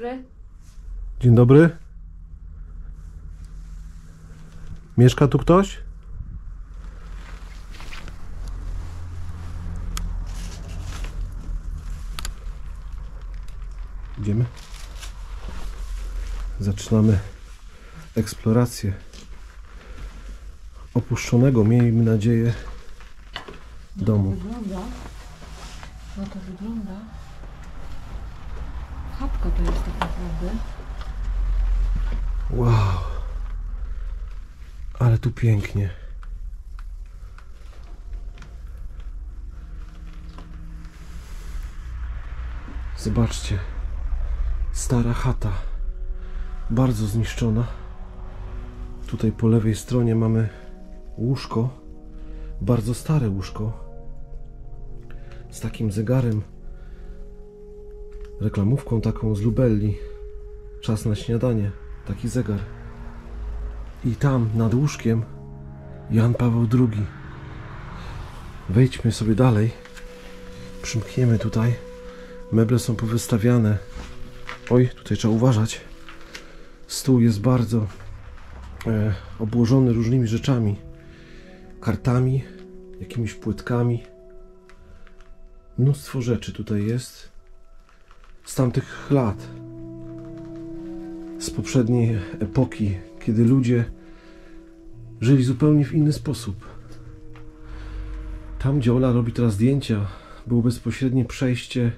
dobry. Dzień dobry. Mieszka tu ktoś? Idziemy. Zaczynamy eksplorację opuszczonego, miejmy nadzieję, domu. No to wygląda. Chatka to jest tak naprawdę. Wow. Ale tu pięknie. Zobaczcie. Stara chata. Bardzo zniszczona. Tutaj po lewej stronie mamy łóżko. Bardzo stare łóżko. Z takim zegarem. Reklamówką taką z Lubelli. Czas na śniadanie. Taki zegar. I tam nad łóżkiem Jan Paweł II. Wejdźmy sobie dalej. Przymkniemy tutaj. Meble są powystawiane. Oj, tutaj trzeba uważać. Stół jest bardzo obłożony różnymi rzeczami. Kartami, jakimiś płytkami. Mnóstwo rzeczy tutaj jest. Z tamtych lat. Z poprzedniej epoki, kiedy ludzie żyli zupełnie w inny sposób. Tam, gdzie Ola robi teraz zdjęcia, było bezpośrednie przejście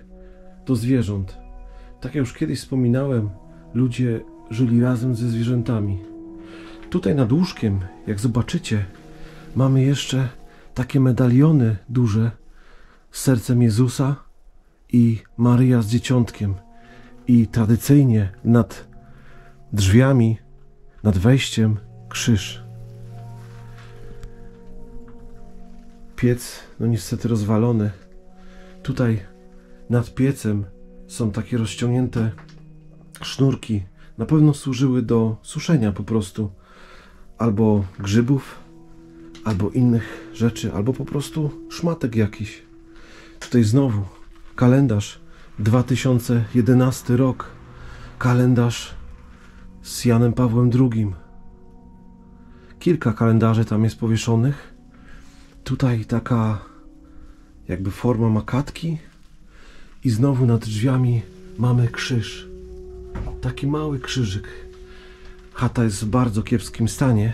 do zwierząt. Tak jak już kiedyś wspominałem, ludzie żyli razem ze zwierzętami. Tutaj nad łóżkiem, jak zobaczycie, mamy jeszcze takie medaliony duże z sercem Jezusa i Maryja z Dzieciątkiem. I tradycyjnie nad drzwiami, nad wejściem krzyż. Piec, no niestety rozwalony. Tutaj nad piecem są takie rozciągnięte sznurki. Na pewno służyły do suszenia po prostu. Albo grzybów, albo innych rzeczy, albo po prostu szmatek jakiś. Tutaj znowu kalendarz 2011 rok. Kalendarz z Janem Pawłem II. Kilka kalendarzy tam jest powieszonych. Tutaj taka jakby forma makatki. I znowu nad drzwiami mamy krzyż. Taki mały krzyżyk. Chata jest w bardzo kiepskim stanie.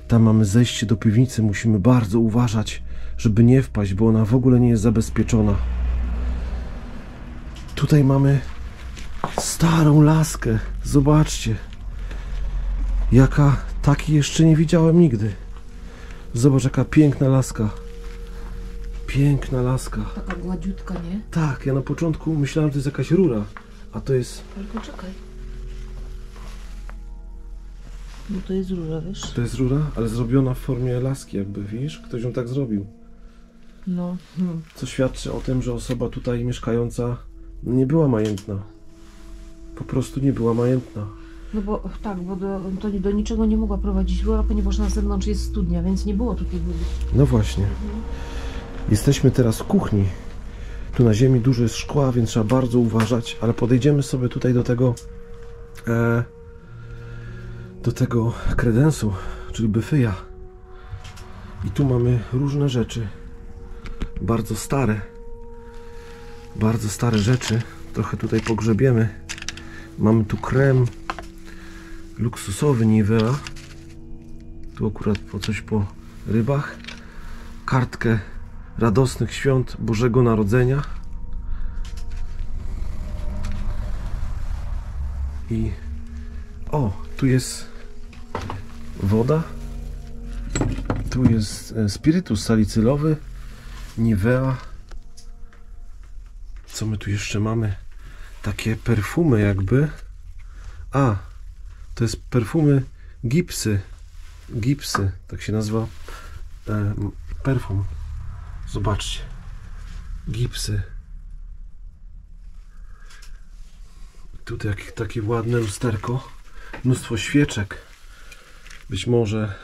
Tam mamy zejście do piwnicy. Musimy bardzo uważać, żeby nie wpaść, bo ona w ogóle nie jest zabezpieczona. Tutaj mamy starą laskę. Zobaczcie. Takiej jeszcze nie widziałem nigdy. Zobacz, jaka piękna laska. Piękna laska. Taka gładziutka, nie? Tak, ja na początku myślałem, że to jest jakaś rura. A to jest... Ale poczekaj. No to jest rura, wiesz? To jest rura, ale zrobiona w formie laski jakby, widzisz? Ktoś ją tak zrobił. No. Co świadczy o tym, że osoba tutaj mieszkająca nie była majętna. Po prostu nie była majętna. No bo tak, bo do niczego nie mogła prowadzić rura, ponieważ na zewnątrz jest studnia, więc nie było tutaj wody. No właśnie. Jesteśmy teraz w kuchni. Tu na ziemi dużo jest szkła, więc trzeba bardzo uważać, ale podejdziemy sobie tutaj do tego kredensu, czyli byfyja. I tu mamy różne rzeczy. Bardzo stare rzeczy. Trochę tutaj pogrzebiemy. Mamy tu krem luksusowy Nivea. Tu akurat coś po rybach. Kartkę radosnych świąt Bożego Narodzenia. I tu jest woda. Tu jest spirytus salicylowy Nivea. Co my tu jeszcze mamy? Takie perfumy jakby. To jest perfumy Gipsy, tak się nazywa perfum. Zobaczcie. Gipsy. Tutaj takie ładne lusterko. Mnóstwo świeczek. Być może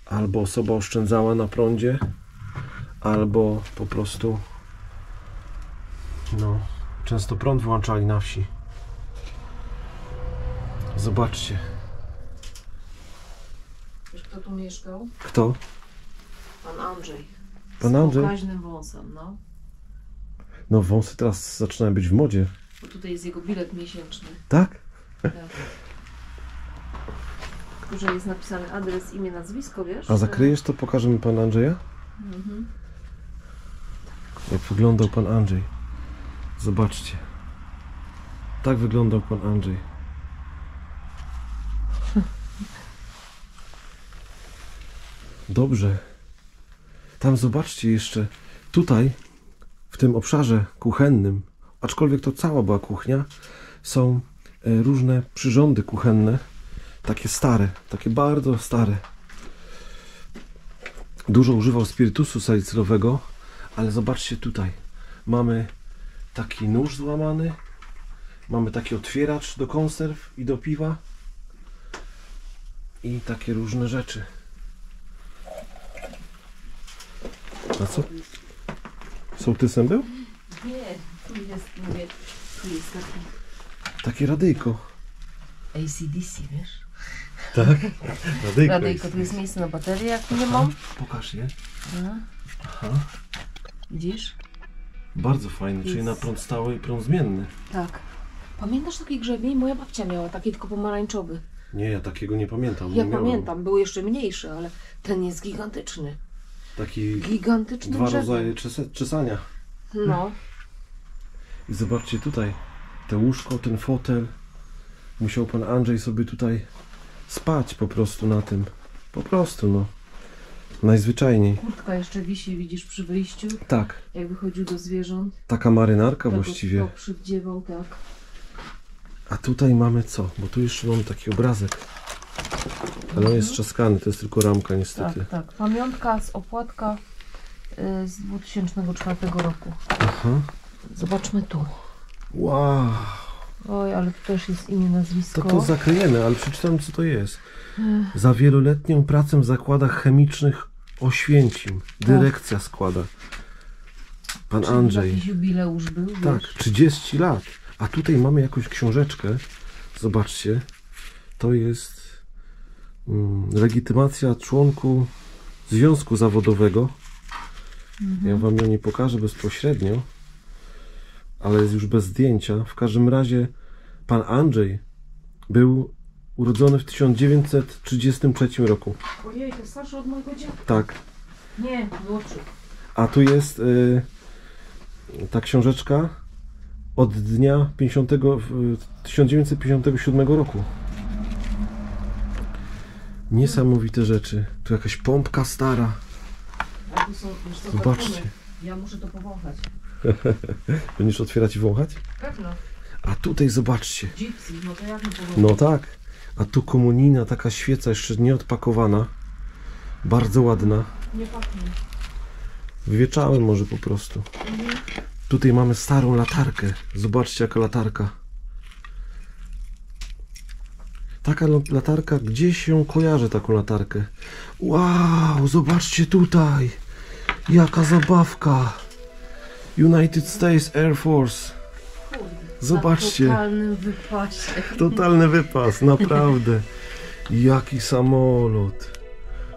albo osoba oszczędzała na prądzie, albo po prostu często prąd wyłączali na wsi. Zobaczcie. Wiesz, kto tu mieszkał? Kto? Pan Andrzej. Pan Z Andrzej? pokaźnym wąsem, no. No wąsy teraz zaczynają być w modzie. Bo tutaj jest jego bilet miesięczny. Tak? Tak. Że jest napisany adres, imię, nazwisko, wiesz? A zakryjesz to, pokażemy pana Andrzeja? Mhm. Jak wyglądał pan Andrzej. Zobaczcie. Tak wyglądał pan Andrzej. Dobrze. Tam zobaczcie jeszcze. Tutaj, w tym obszarze kuchennym, aczkolwiek to cała była kuchnia, są różne przyrządy kuchenne. Takie stare, takie bardzo stare. Dużo używał spirytusu salicylowego, ale zobaczcie tutaj. Mamy taki nóż złamany, mamy taki otwieracz do konserw i do piwa i takie różne rzeczy. A co? Sołtysem był? Nie, tu jest, mówię, tu jest taki Takie radyjko. AC/DC, wiesz? Tak? Radyjko, tu jest miejsce na baterię, jak nie mam. Pokaż je. No. Aha. Widzisz? Bardzo fajny, czyli na prąd stały i prąd zmienny. Tak. Pamiętasz taki grzebień? Moja babcia miała taki, tylko pomarańczowy. Nie, ja takiego nie pamiętam. Ja nie miałem. pamiętam, był jeszcze mniejszy, ale ten jest gigantyczny. Taki Gigantyczny dwa grzebień. rodzaje czesania. No. I zobaczcie tutaj, te łóżko, ten fotel. Musiał pan Andrzej sobie tutaj spać po prostu na tym. Po prostu, no. Najzwyczajniej. Kurtka jeszcze wisi, widzisz, przy wyjściu, Tak, jak wychodził do zwierząt. taka marynarka Tego właściwie. to przywdziewał, tak. A tutaj mamy co? Bo tu jeszcze mamy taki obrazek. Ale on jest trzaskany, to jest tylko ramka niestety. Tak, tak. Pamiątka z opłatka z 2004 roku. Aha. Zobaczmy tu. Wow. Oj, ale tu też jest imię, nazwisko. To zakryjemy, ale przeczytam co to jest. Za wieloletnią pracę w zakładach chemicznych Oświęcim. Dyrekcja składa. Pan Czyli Andrzej. jakiś jubileusz był, Tak, wiesz? 30 lat. A tutaj mamy jakąś książeczkę. Zobaczcie. To jest legitymacja członku związku zawodowego. Ja wam ją nie pokażę bezpośrednio, ale jest już bez zdjęcia. W każdym razie pan Andrzej był urodzony w 1933 roku. Ojej, to starszy od mojego dziadka. Tak. Nie, młodszy. A tu jest ta książeczka od dnia 1957 roku. Niesamowite rzeczy. Tu jakaś pompka stara. A tu są, wiesz, to Zobaczcie. kartony. Ja muszę to powąchać. Będziesz otwierać i wąchać? Pewno. A tutaj zobaczcie. Gypsy, no to jak mi powąchać? No tak. A tu komunijna, taka świeca jeszcze nieodpakowana. Bardzo ładna. Nie pachnie. Wywieczałem może po prostu. Tutaj mamy starą latarkę. Zobaczcie jaka latarka. Taka latarka, gdzieś ją kojarzę taką latarkę. Wow, zobaczcie tutaj. Jaka zabawka. United States Air Force. Zobaczcie. Na totalnym wypasie. Totalny wypas, naprawdę. Jaki samolot.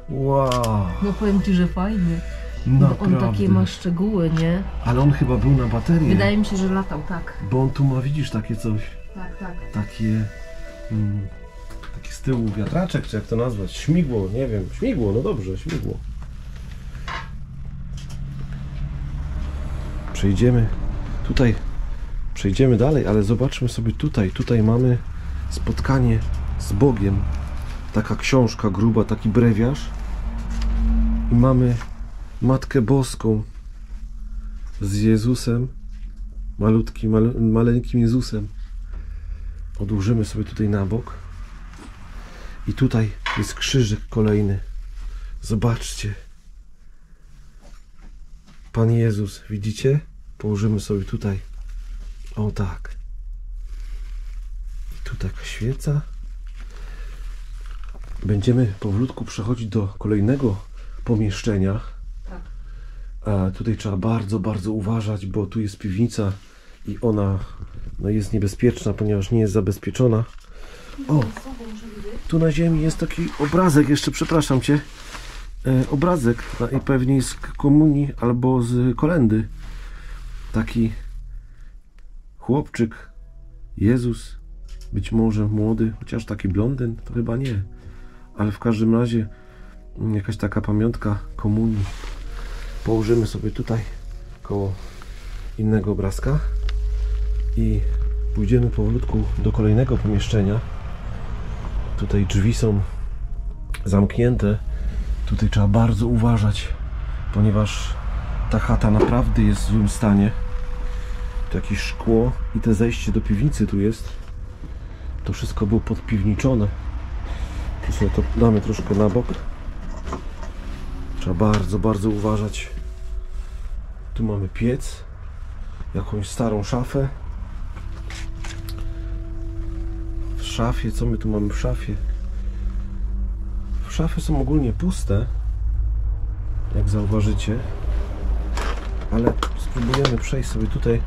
Wow. No powiem ci, że fajny. Naprawdę. On takie ma szczegóły, nie? Ale on chyba był na baterię. Wydaje mi się, że latał, tak. Bo on tu ma, widzisz, takie coś. Tak, tak. Takie... taki z tyłu wiatraczek, czy jak to nazwać? Śmigło, nie wiem. Śmigło, no dobrze, śmigło. Przejdziemy tutaj. Przejdziemy dalej, ale zobaczmy sobie tutaj. Tutaj mamy spotkanie z Bogiem. Taka książka gruba, taki brewiarz. I mamy Matkę Boską z Jezusem. Maleńkim Jezusem. Odłożymy sobie tutaj na bok. I tutaj jest krzyżyk kolejny. Zobaczcie. Pan Jezus, widzicie? Położymy sobie tutaj. O tak. I tu taka świeca. Będziemy powolutku przechodzić do kolejnego pomieszczenia. Tak. A tutaj trzeba bardzo, bardzo uważać, bo tu jest piwnica i ona no, jest niebezpieczna, ponieważ nie jest zabezpieczona. O, tu na ziemi jest taki obrazek, jeszcze przepraszam cię. Obrazek pewnie z komunii albo z kolędy. Taki chłopczyk, Jezus, być może młody, chociaż taki blondyn, to chyba nie. Ale w każdym razie jakaś taka pamiątka komunii. Położymy sobie tutaj koło innego obrazka i pójdziemy powolutku do kolejnego pomieszczenia. Tutaj drzwi są zamknięte. Tutaj trzeba bardzo uważać, ponieważ ta chata naprawdę jest w złym stanie. Tu jakieś szkło i te zejście do piwnicy tu jest. To wszystko było podpiwniczone. Tu sobie to damy troszkę na bok. Trzeba bardzo, bardzo uważać. Tu mamy piec, jakąś starą szafę. W szafie, co my tu mamy w szafie? Szafy są ogólnie puste, jak zauważycie, ale spróbujemy przejść sobie tutaj,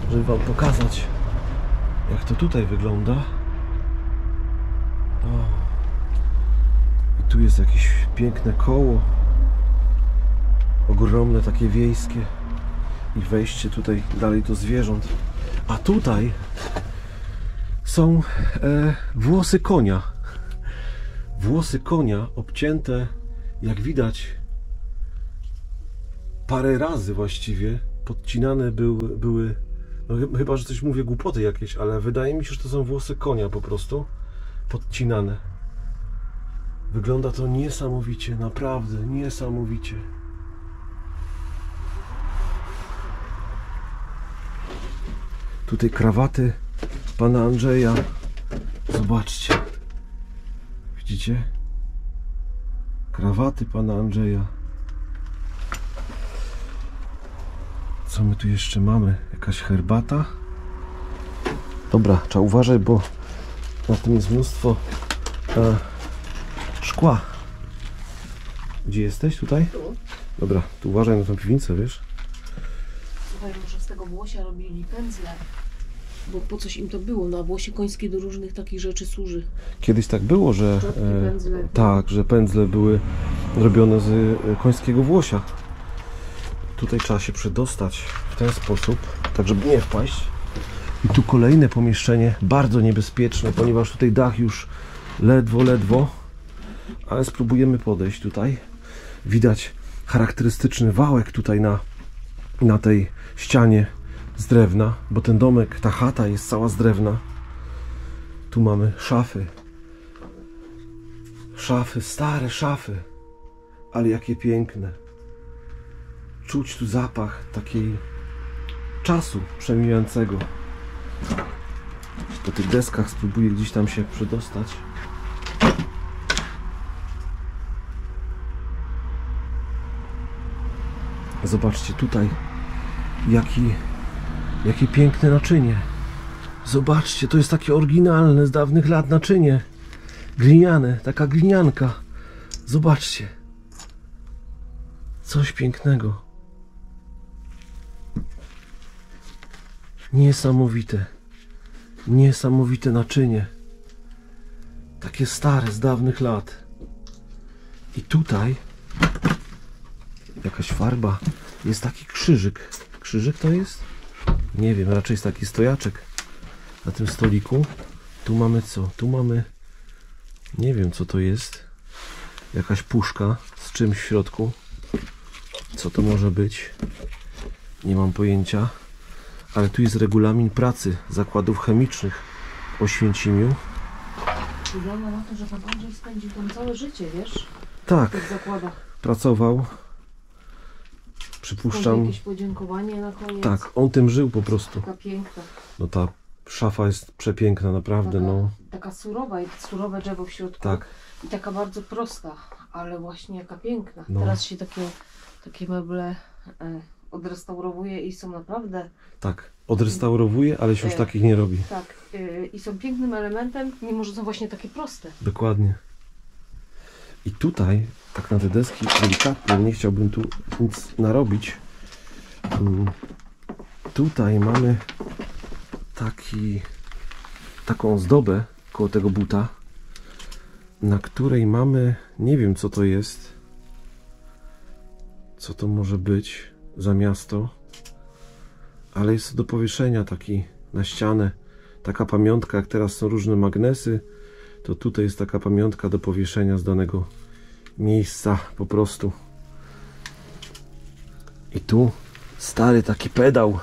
żeby wam pokazać, jak to tutaj wygląda. I tu jest jakieś piękne koło, ogromne, takie wiejskie, i wejście tutaj dalej do zwierząt. A tutaj są włosy konia. Włosy konia obcięte, jak widać, parę razy właściwie podcinane były. No chyba, że coś mówię głupoty jakieś, ale wydaje mi się, że to są włosy konia po prostu podcinane. Wygląda to niesamowicie, naprawdę niesamowicie. Tutaj krawaty pana Andrzeja. Zobaczcie. Widzicie? Krawaty pana Andrzeja. Co my tu jeszcze mamy? Jakaś herbata? Dobra, trzeba uważać, bo na tym jest mnóstwo szkła. Gdzie jesteś? Tutaj? Tu. Dobra, tu uważaj na tą piwnicę, wiesz? Słuchaj, może z tego włosia robili pędzle. Bo po coś im to było, no a włosie końskie do różnych takich rzeczy służy. Kiedyś tak było, że pędzle. tak, że pędzle były robione z końskiego włosia. Tutaj trzeba się przedostać w ten sposób, tak żeby nie wpaść. I tu kolejne pomieszczenie, bardzo niebezpieczne, ponieważ tutaj dach już ledwo, ale spróbujemy podejść tutaj. Widać charakterystyczny wałek tutaj na tej ścianie z drewna, bo ten domek, ta chata jest cała z drewna. Tu mamy szafy. Szafy, stare szafy, ale jakie piękne. Czuć tu zapach takiej czasu przemijającego. Po tych deskach spróbuję gdzieś tam się przedostać. Zobaczcie tutaj, jakie piękne naczynie. Zobaczcie, to jest takie oryginalne z dawnych lat naczynie. Gliniane, taka glinianka. Zobaczcie. Coś pięknego. Niesamowite. Niesamowite naczynie. Takie stare, z dawnych lat. I tutaj jakaś farba. Jest taki krzyżyk. Krzyżyk to jest? Nie wiem, raczej jest taki stojaczek na tym stoliku. Tu mamy co? Tu mamy... Nie wiem, co to jest. Jakaś puszka z czymś w środku. Co to może być? Nie mam pojęcia. Ale tu jest regulamin pracy zakładów chemicznych w Oświęcimiu. Wygląda na to, że pan Andrzej spędził tam całe życie, wiesz? Tak, W tych zakładach. pracował. Skąd Przypuszczam. jakieś podziękowanie na koniec. Tak, on tym żył po prostu. Taka piękna. No ta szafa jest przepiękna, naprawdę, no. Taka surowa i surowe drzewo w środku. Tak. I taka bardzo prosta, ale właśnie jaka piękna. No. Teraz się takie meble odrestaurowuje i są naprawdę... Tak, odrestaurowuje, ale się już takich nie robi. Tak, i są pięknym elementem, mimo że są właśnie takie proste. Dokładnie. I tutaj, tak na te deski delikatnie, nie chciałbym tu nic narobić. Tutaj mamy taki taką ozdobę koło tego buta, na której mamy, nie wiem co to jest, co to może być za miasto, ale jest to do powieszenia taki na ścianę, taka pamiątka, jak teraz są różne magnesy, to tutaj jest taka pamiątka do powieszenia z danego miejsca po prostu. I tu stary taki pedał,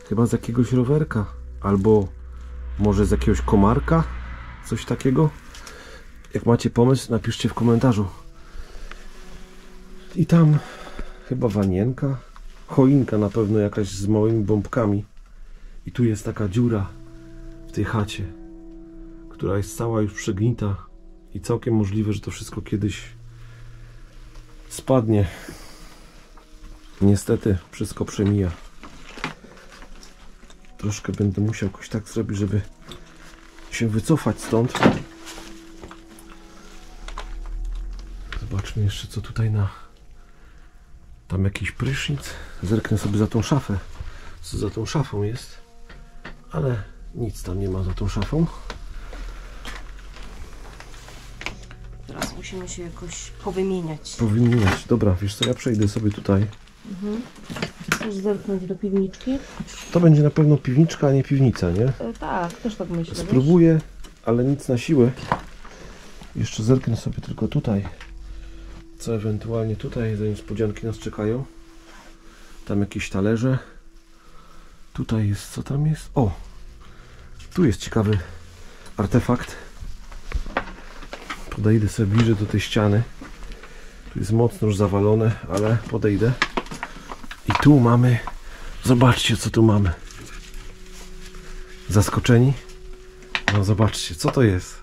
chyba z jakiegoś rowerka, albo może z jakiegoś komarka, coś takiego. Jak macie pomysł, napiszcie w komentarzu. I tam chyba wanienka, choinka na pewno jakaś z małymi bombkami. I tu jest taka dziura w tej chacie, która jest cała już przegnita i całkiem możliwe, że to wszystko kiedyś spadnie. Niestety wszystko przemija. Troszkę będę musiał jakoś tak zrobić, żeby się wycofać stąd. Zobaczmy jeszcze co tutaj na... Tam jakiś prysznic. Zerknę sobie za tą szafę. Co za tą szafą jest. Ale nic tam nie ma za tą szafą. Teraz musimy się jakoś powymieniać. Powymieniać. Dobra, wiesz co, ja przejdę sobie tutaj. Chcesz zerknąć do piwniczki? To będzie na pewno piwniczka, a nie piwnica, nie? Tak, też tak myślę. Spróbuję, ale nic na siłę. Jeszcze zerknę sobie tylko tutaj. Co ewentualnie tutaj za niespodzianki nas czekają. Tam jakieś talerze. Tutaj jest, co tam jest? O! Tu jest ciekawy artefakt. Podejdę sobie bliżej do tej ściany. Tu jest mocno już zawalone, ale podejdę. I tu mamy... Zobaczcie, co tu mamy. Zaskoczeni? No zobaczcie, co to jest?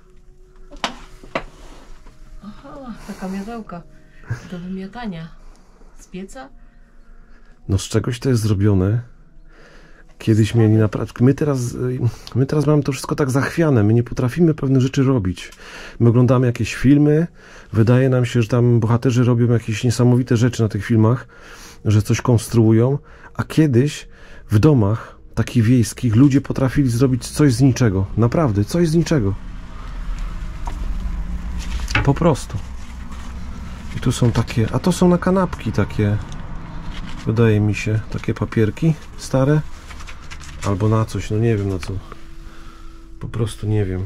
Aha, taka miotełka do wymiatania z pieca. No z czegoś to jest zrobione. Kiedyś mieli naprawdę... My teraz mamy to wszystko tak zachwiane. My nie potrafimy pewnych rzeczy robić. My oglądamy jakieś filmy. Wydaje nam się, że tam bohaterzy robią jakieś niesamowite rzeczy na tych filmach. Że coś konstruują. A kiedyś w domach takich wiejskich ludzie potrafili zrobić coś z niczego. Naprawdę, coś z niczego. Po prostu. I tu są takie... A to są na kanapki takie... Wydaje mi się, takie papierki stare. Albo na coś, no nie wiem na co. Po prostu nie wiem.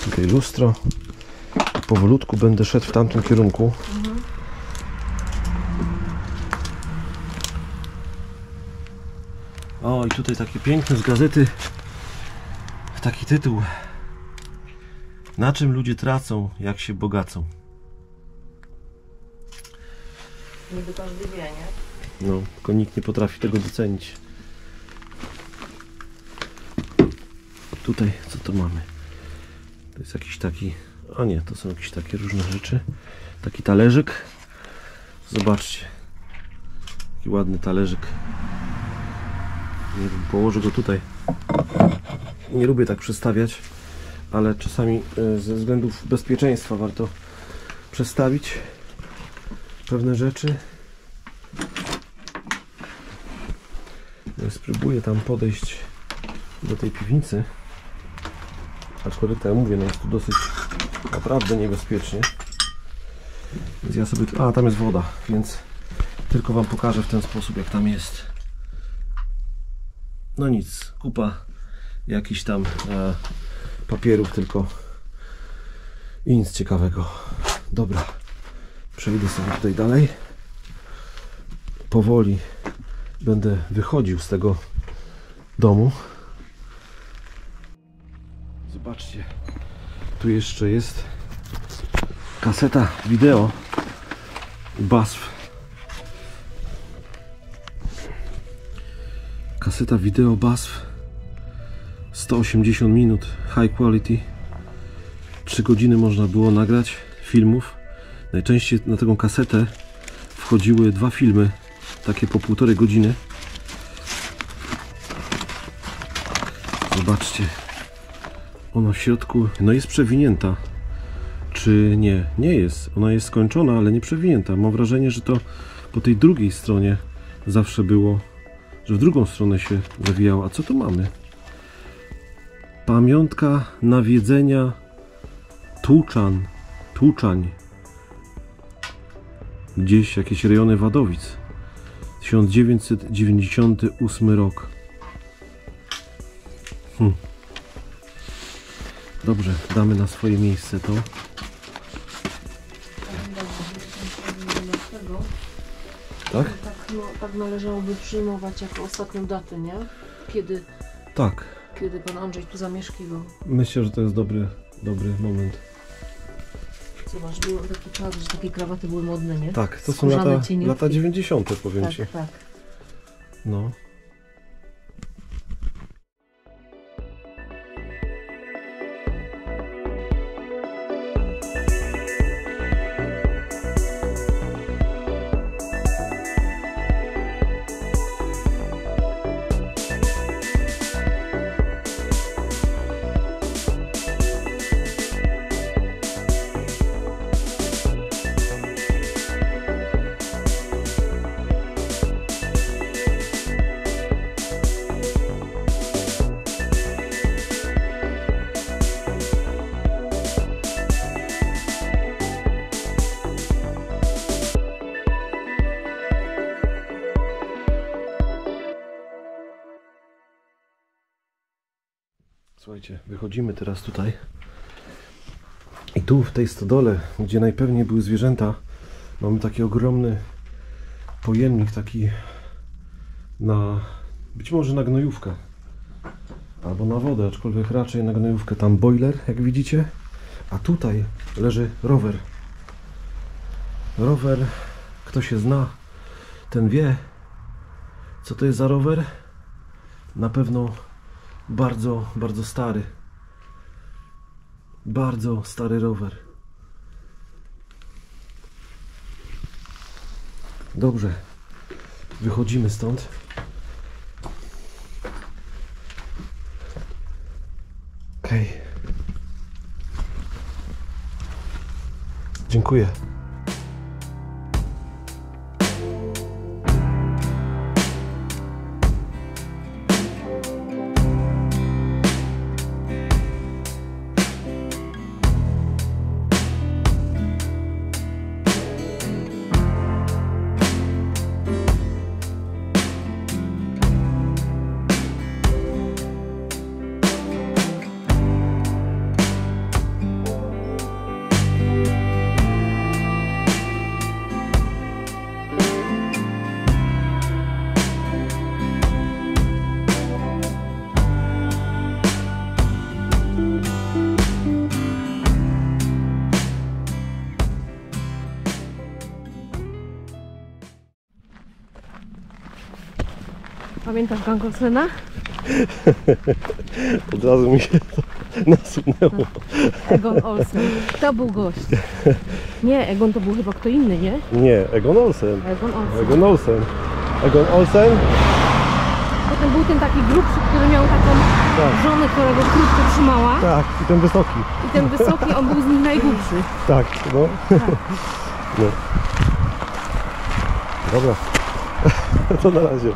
Tutaj lustro. Powolutku będę szedł w tamtym kierunku. O, i tutaj takie piękne z gazety. Taki tytuł. Na czym ludzie tracą, jak się bogacą? Niby każdy wie, nie? No, tylko nikt nie potrafi tego docenić. Tutaj, co to mamy? To jest jakiś taki... A nie, to są jakieś takie różne rzeczy. Taki talerzyk. Zobaczcie. Taki ładny talerzyk. Nie wiem, położę go tutaj. Nie lubię tak przestawiać, ale czasami ze względów bezpieczeństwa warto przestawić pewne rzeczy. Ja spróbuję tam podejść do tej piwnicy. Aczkolwiek tak jak mówię, no jest tu dosyć naprawdę niebezpiecznie. Więc ja sobie... A, tam jest woda, więc tylko wam pokażę w ten sposób, jak tam jest. No nic, kupa jakichś tam papierów tylko i nic ciekawego. Dobra, przejdę sobie tutaj dalej. Powoli będę wychodził z tego domu. Zobaczcie, tu jeszcze jest kaseta wideo BASF. Kaseta wideo BASF 180 minut high quality. 3 godziny można było nagrać filmów. Najczęściej na taką kasetę wchodziły 2 filmy, takie po 1,5 godziny. Zobaczcie, ona w środku, no jest przewinięta. Czy nie? Nie jest. Ona jest skończona, ale nie przewinięta. Mam wrażenie, że to po tej drugiej stronie zawsze było że w drugą stronę się zawijało. A co tu mamy? Pamiątka nawiedzenia Tłuczań. Gdzieś jakieś rejony Wadowic. 1998 rok. Dobrze, damy na swoje miejsce to. Tak? Tak należałoby przyjmować jako ostatnią datę, nie? Tak. Kiedy pan Andrzej tu zamieszkiwał. Myślę, że to jest dobry moment. Zobacz, był taki czas, że takie krawaty były modne, nie? Tak, to są Skórzane cieniutkie. lata 90, powiem Ci. Tak, tak. No. Słuchajcie, wychodzimy teraz tutaj i tu w tej stodole, gdzie najpewniej były zwierzęta, mamy taki ogromny pojemnik, taki na, być może na gnojówkę albo na wodę, aczkolwiek raczej na gnojówkę. Tam boiler, jak widzicie, a tutaj leży rower. Rower, kto się zna, ten wie, co to jest za rower. Na pewno bardzo, bardzo stary. Bardzo stary rower. Dobrze. Wychodzimy stąd. Okej. Dziękuję. Pamiętasz gang Olsena? Od razu mi się to nasunęło. Egon Olsen. To był gość. Nie, Egon to był chyba kto inny, nie? Nie, Egon Olsen. Egon Olsen. Egon Olsen. Egon Olsen? Potem był ten taki grubszy, który miał taką żonę, która go krótko trzymała. Tak, i ten wysoki. I ten wysoki, on był z nich najgłupszy. Tak, no. No. Dobra. To na razie.